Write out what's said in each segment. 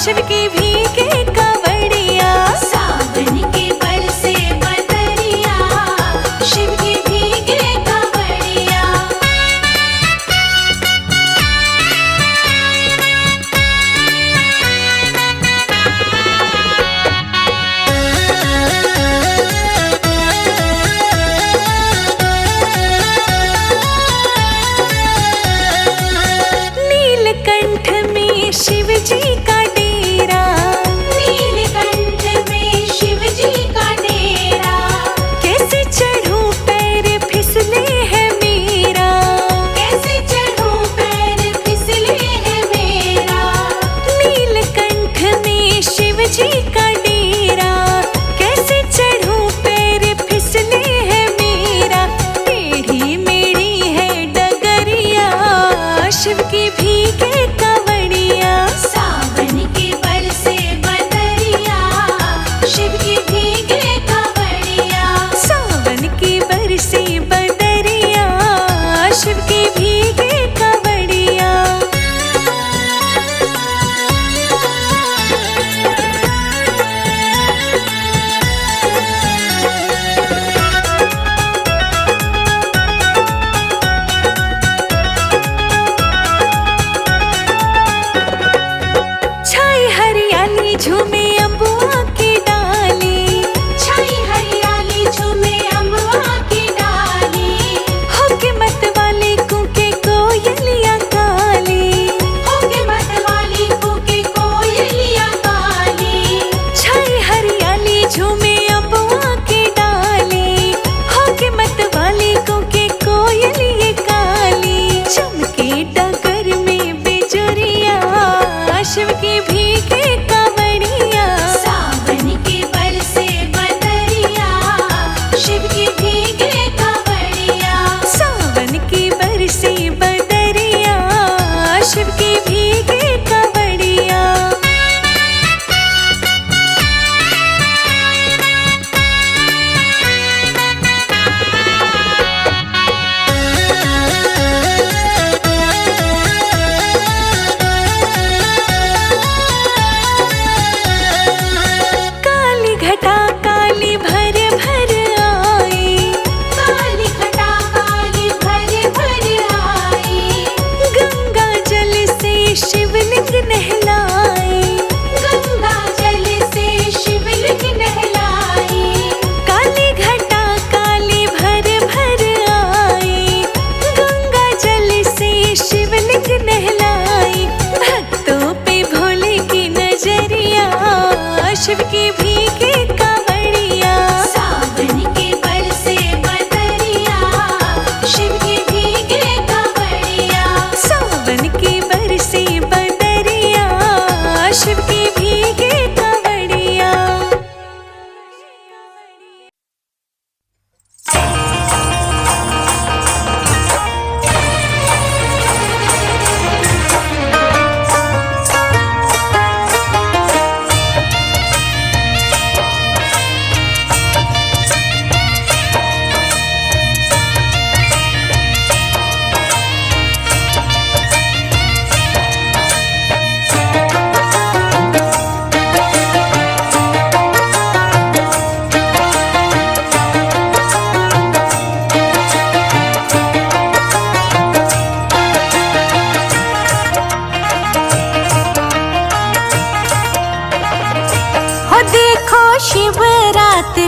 शिव की भीगे कांवड़िया।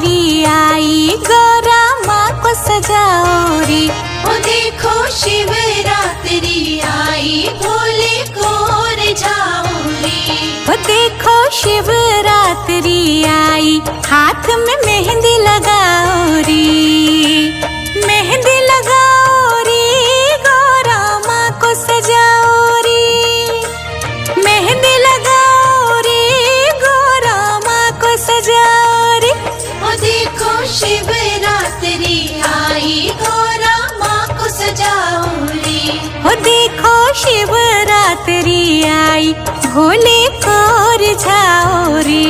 शिवरात्रि आई, गौरा माँ को सजाओ रे। ओ देखो शिवरात्रि आई, भोले को रिझाओ रे। ओ देखो शिवरात्रि आई, हाथ में मेहंदी लगाओ रे। मेहंदी लगाओ रे, गौरा माँ को सजाओ रे। मेहंदी लगाओ रे, गौरा माँ को सजाओ रे। ओ देखो शिवरात्रि आई, गौरा माँ को सजाओ रे। ओ देखो शिवरात्रि आई, भोले को रिझाओ रे।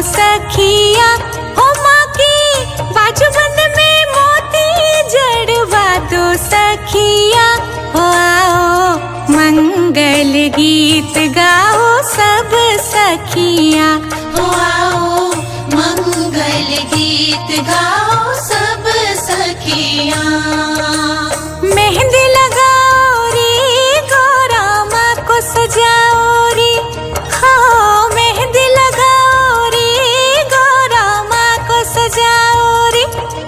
सखिया हो माँ की बाजूबंद में मोती जड़वा दो सखिया। हो आओ मंगल गीत गाओ सब सखिया। हो आओ मंगल गीत गाओ सब सखिया। मेहंदी लगाओ रे, गौरा माँ को सजाओ रे। हो मेहंदी लगाओ रे, गौरा माँ को सजाओ रे।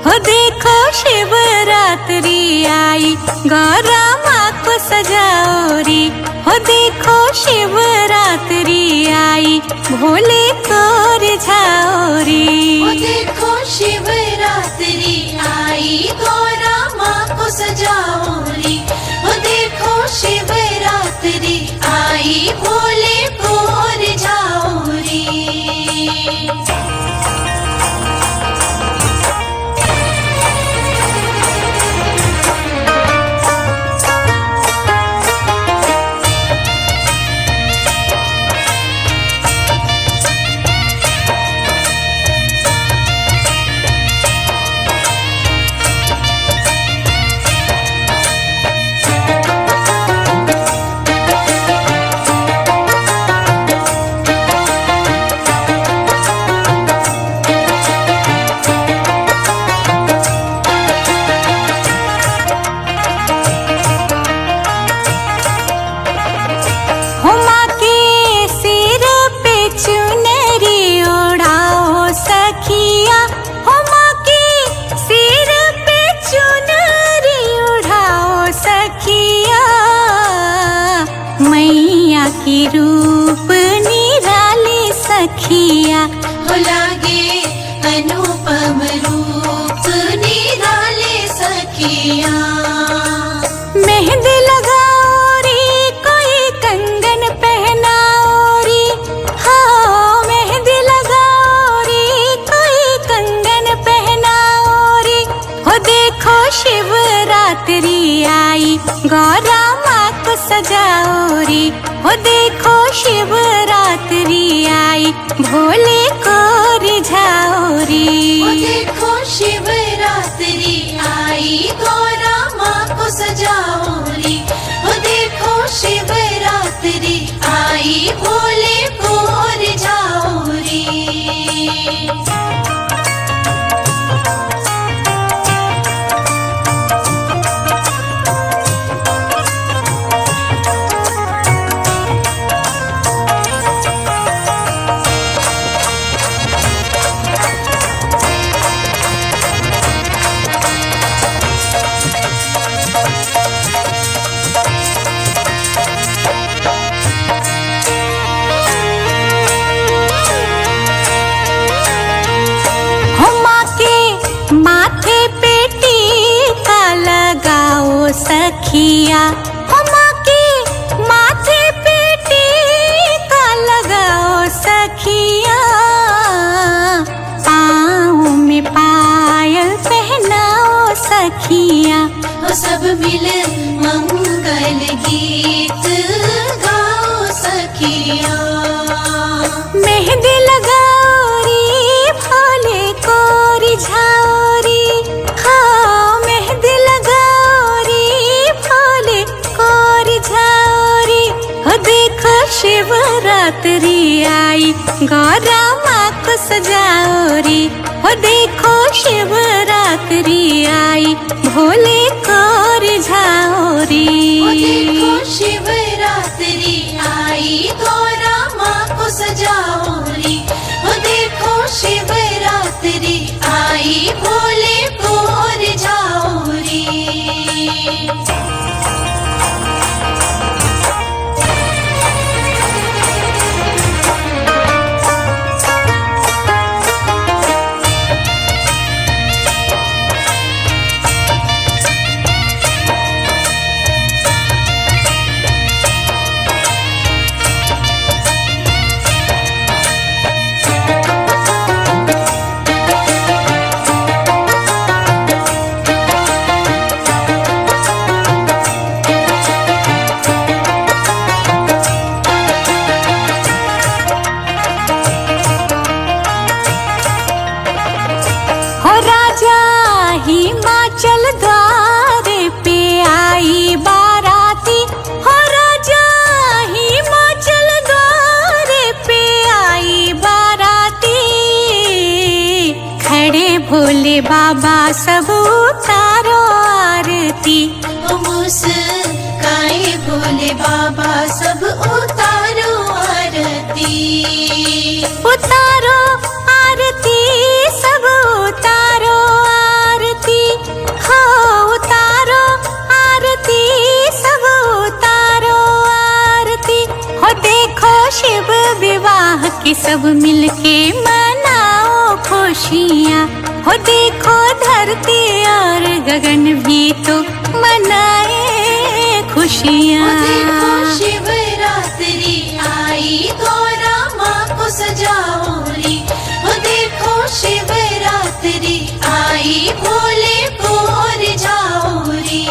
हो देखो शिवरात्रि आई, गौरा माँ को सजाओ रे। हो देखो शिवरात्रि आई, भोले को रिझाओ रे। ओ देखो शिवरात्रि आई, गौरा माँ को सजाओ रे। ओ देखो शिवरात्रि आई, भोले को रिझाओ रे। की रूप निराले सखिया। हो लागे अनुपम रूप निराले सखिया। मेहंदी लगाओ रे, कोई कंगन पहनाओ रे। हाँ मेहंदी लगाओ रे, कोई कंगन पहनाओ रे। हो देखो शिवरात्रि आई, गौरा माँ को सजाओ रे। हो देखो शिवरात्रि आई, भोले को रिझाओ रे। हो देखो शिवरात्रि आई, गौरा माँ को सजाओ रे। हो देखो शिवरात्रि आई, भोले को रिझाओ रे। सखिया। हो माँ के माथे पे टीका लगाओ सखिया। पाँव में पायल पहनाओ सखिया। हो सब मिल मंगल गीत गाओ शिवरात्रि आई, गौरा माँ को सजाओ रे। हो देखो शिवरात्रि आई, भोले को रिझाओ रे। ओ देखो शिवरात्रि आई, गौरा माँ को सजाओ रे। ओ देखो शिवरात्रि आई, भोले को रिझाओ रे। हिमाचल द्वारे पे आई बाराती, हो राजा हिमाचल द्वारे पे आई बाराती। खड़े भोले बाबा सब उतारो आरती, ओ मुस्काए भोले बाबा सब उतारो आरती। उतारो आरती सब उतारो आरती, हो उतारो आरती सब उतारो आरती। हो देखो शिव विवाह के सब मिलके मनाओ खुशियाँ। हो देखो धरती और गगन भी तो मनाए खुशियाँ। ओ देखो शिवरात्रि आई, गौरा माँ को सजाओ रे। ओ देखो शिवरात्रि आई, भोले को रिझाओ रे।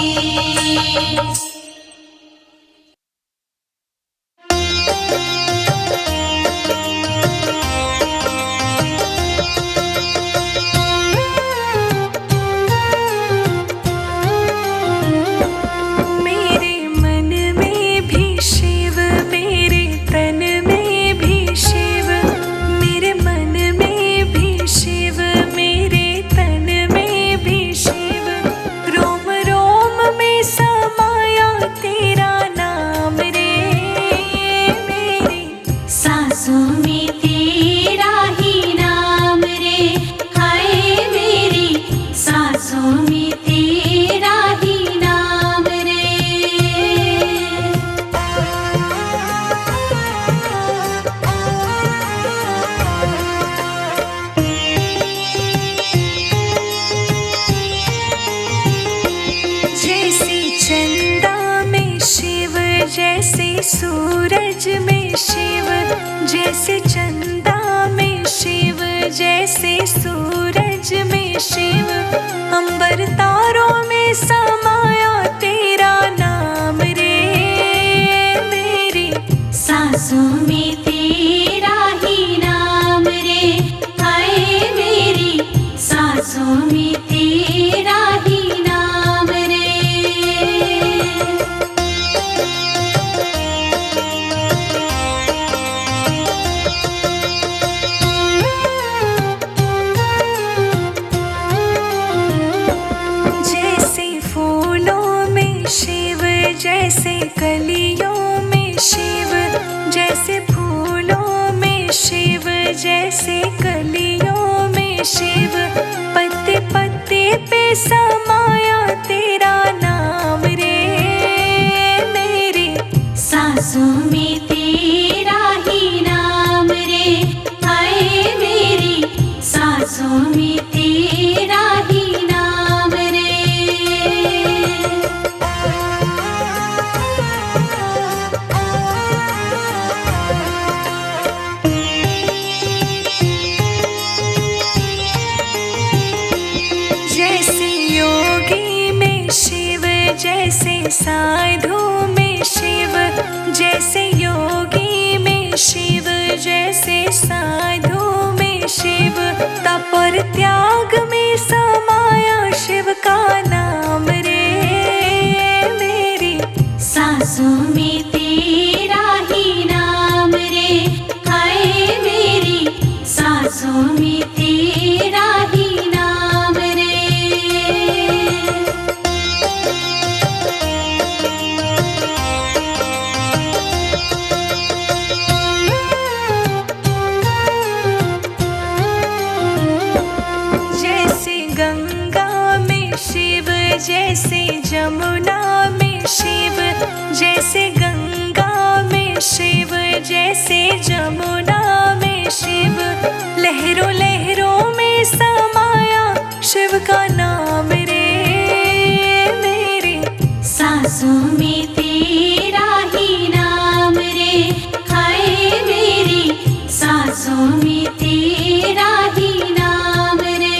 जैसे सूरज में शिव, जैसे चंदा में शिव, जैसे सूरज में शिव। अंबर तारों में समाया तेरा नाम रे। मेरी सांसों में तेरा ही नाम रे। हाय मेरी सांसों में तेरा ही नाम रे। जैसे कलियों में शिव, जैसे फूलों में शिव, जैसे कलियों में शिव। पत्ते पत्ते पे समाया तेरा नाम रे। मेरी सांसों में तेरा ही नाम रे। हाय मेरी सांसों में तेरा ही नाम रे। जैसे साधु में शिव, जैसे योगी में शिव, जैसे साधु में शिव। तप और त्याग में समाया शिव का नाम रे। मेरी सांसों में तेरा ही नाम रे, हाय मेरी सांसों में तेरा ही नाम रे। जैसे गंगा में शिव, जैसे जमुना में शिव, जैसे गंगा में शिव, जैसे जमुना में शिव, लहरों लहरों में समाया शिव का नाम रे, मेरे सांसों में तेरा ही नाम रे, हाय मेरी सांसों में तेरा ही नाम रे।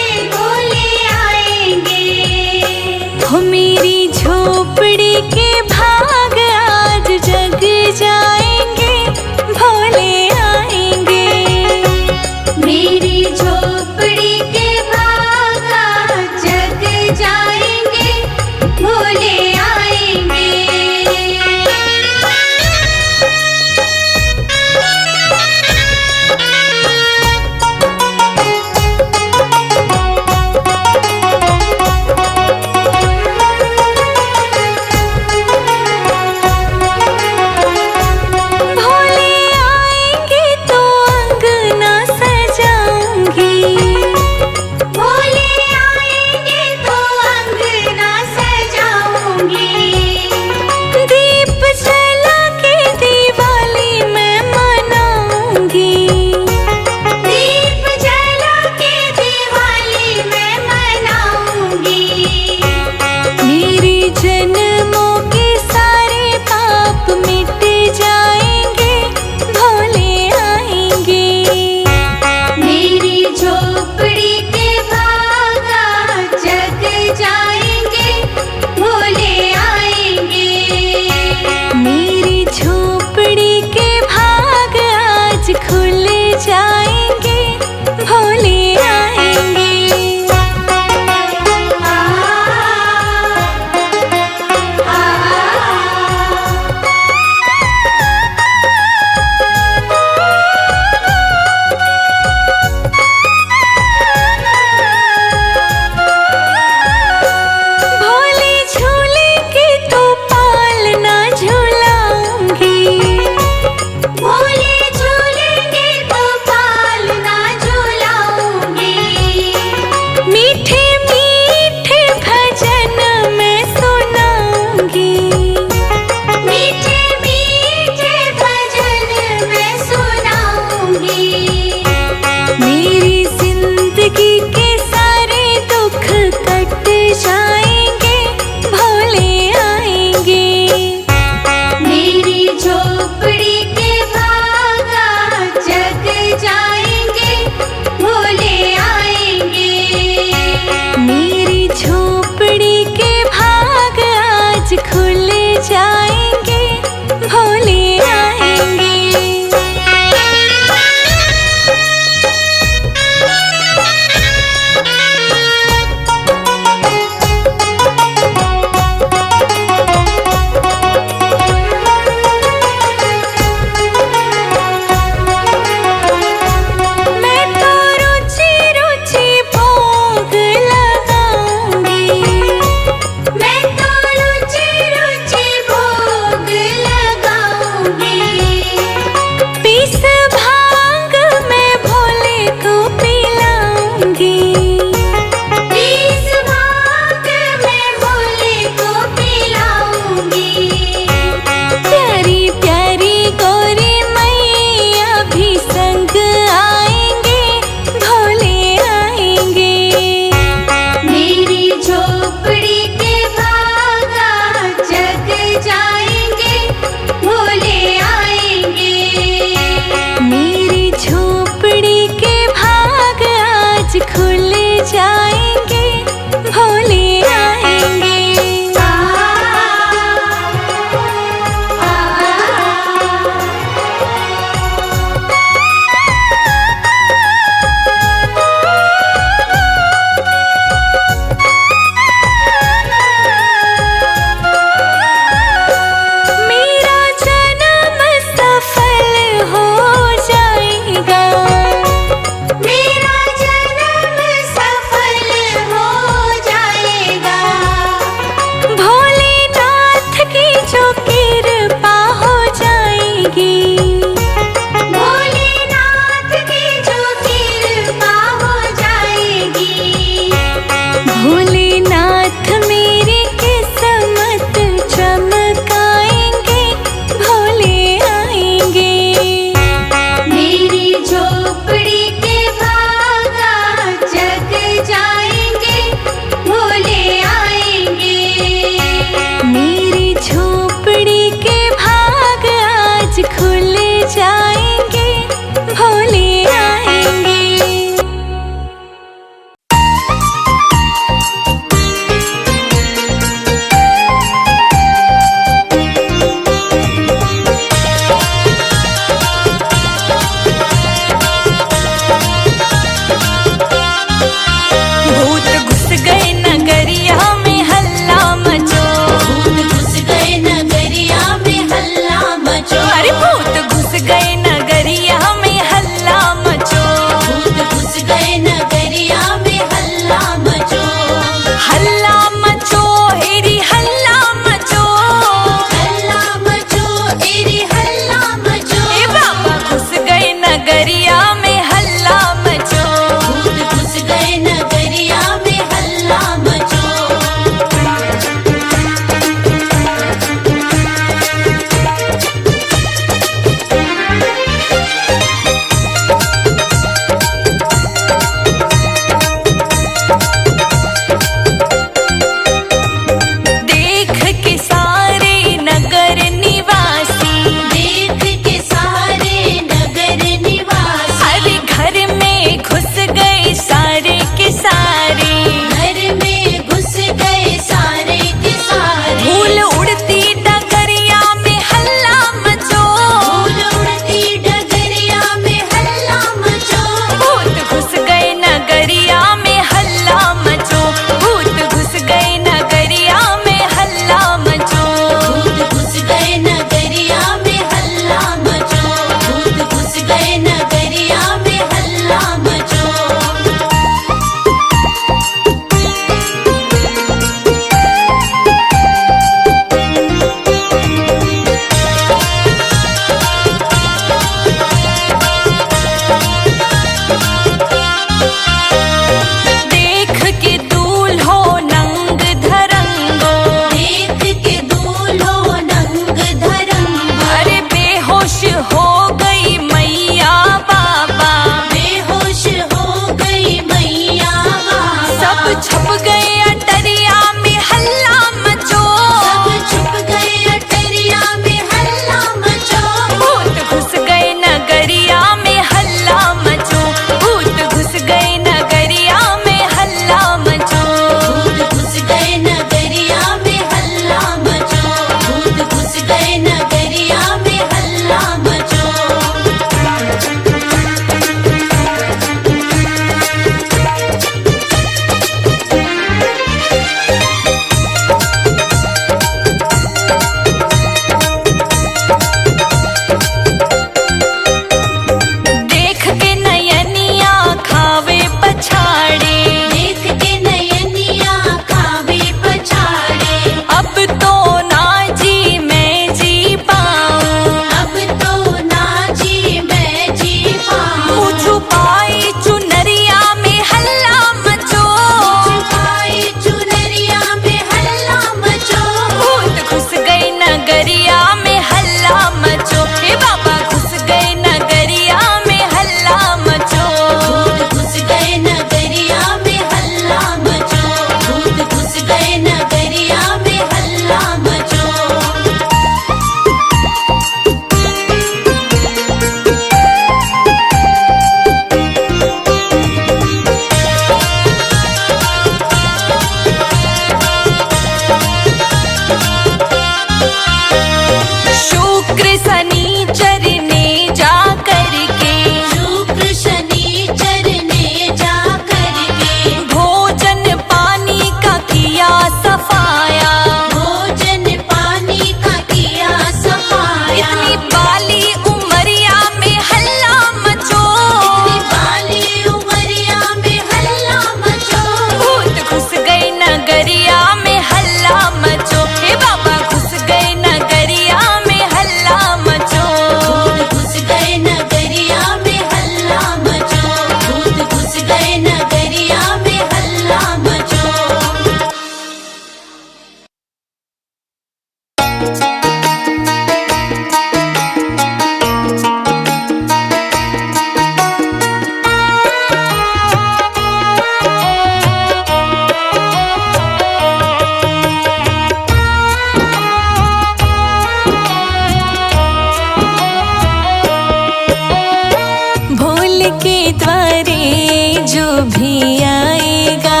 के द्वारे जो भी आएगा,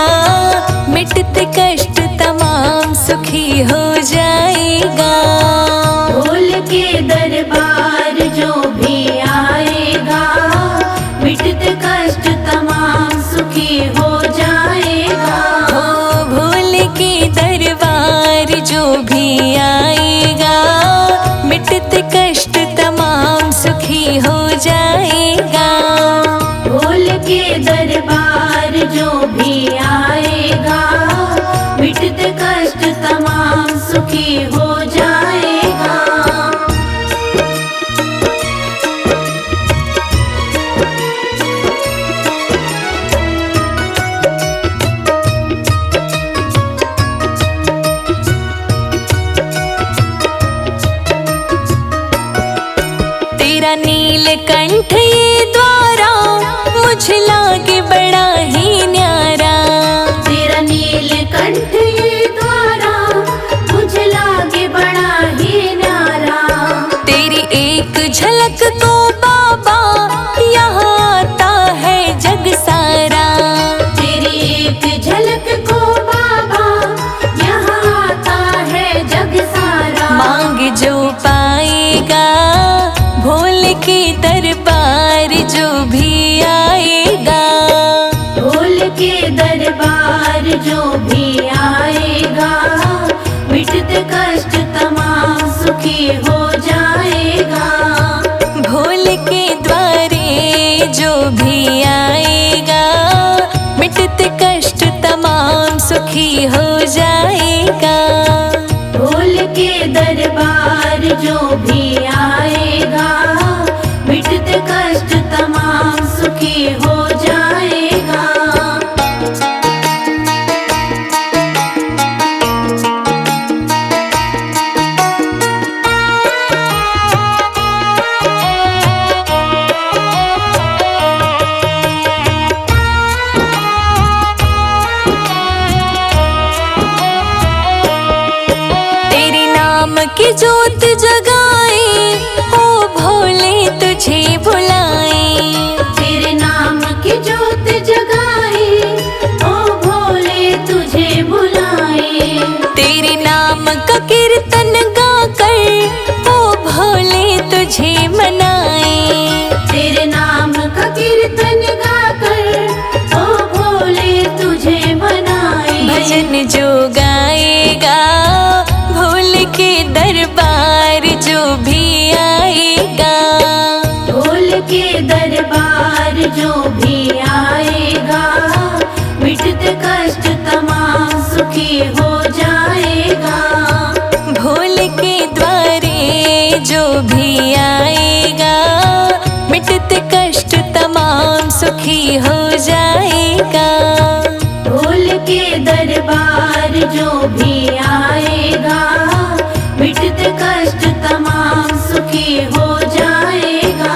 मिटते कष्ट तमाम सुखी हो जाएगा। भोल के दरबार जो भी आएगा, मिटते कष्ट तमाम सुखी हो जाएगा। हो भोले के दरबार जो भी आएगा, मिटते कष्ट तमाम सुखी हो जाएगा। भोल के दरबार जो भी आएगा, मिटते कष्ट तमाम सुखी हो जाएगा। तेरा नीलकंठ ये द्वारा मुझे लागे बड़ा ही न्यारा। तेरा नीलकंठ ये द्वारा मुझे लागे बड़ा ही न्यारा। तेरी एक झलक को बाबा यहाँ आता है जग सारा। तेरी एक झलक को बाबा यहाँ आता है जग सारा। मांग जो पाएगा भोले के दरबार जो भी आएगा। भोल के दरबार जो भी आएगा, मिटते कष्ट तमाम सुखी हो जाएगा। भोले के द्वारे जो भी आएगा, मिटते कष्ट तमाम सुखी हो जाएगा। भोल के दरबार जो भी आएगा, मिटते कष्ट तमाम सुखी हो जाएगा। तेरे नाम की जोत जगाए ओ भोले तुझे बुलाए। तेरे नाम की जोत जगाए, ओ भोले तुझे बुलाए। तेरे नाम का कीर्तन गाकर ओ भोले तुझे मनाए। तेरे नाम का कीर्तन गाकर, ओ भोले तुझे मनाए। भजन जो गाएगा भोले के दरबार जो भी आएगा। भोल के दरबार जो भी आएगा, मिटते कष्ट तमाम सुखी हो जाएगा। भोले के द्वारे जो भी आएगा, मिटते कष्ट तमाम सुखी हो जाएगा। भोल के दरबार जो भी आएगा, मिटते कष्ट तमाम सुखी हो जाएगा।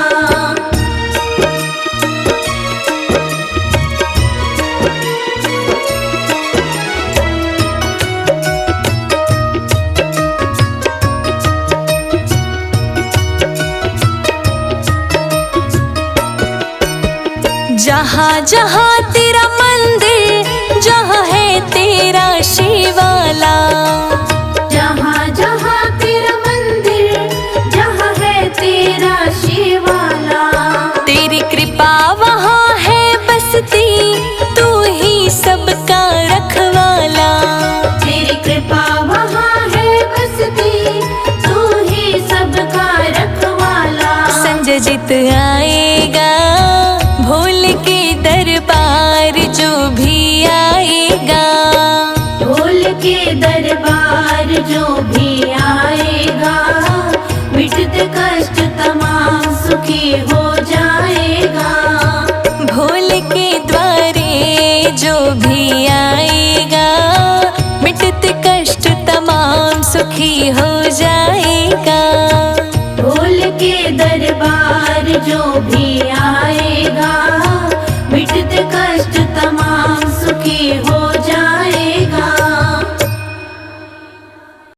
जहाँ जहाँ तेरा मंदिर, जहाँ है तेरा शिवाला। जहाँ जहाँ तेरा मंदिर, जहाँ है तेरा शिवाला। तेरी कृपा वहाँ है बसती, तू ही सबका रखवाला। तेरी कृपा वहाँ है बसती, तू ही सबका रखवाला। संजय आएगा भोले के दरबार जो भी आएगा। भोल के दरबार जो भी आएगा, मिटते कष्ट तमाम सुखी हो जाएगा। भोले के द्वारे जो भी आएगा, मिटते कष्ट तमाम सुखी हो जाएगा। भोल के दरबार जो भी आएगा, मिटते कष्ट तमाम सुखी हो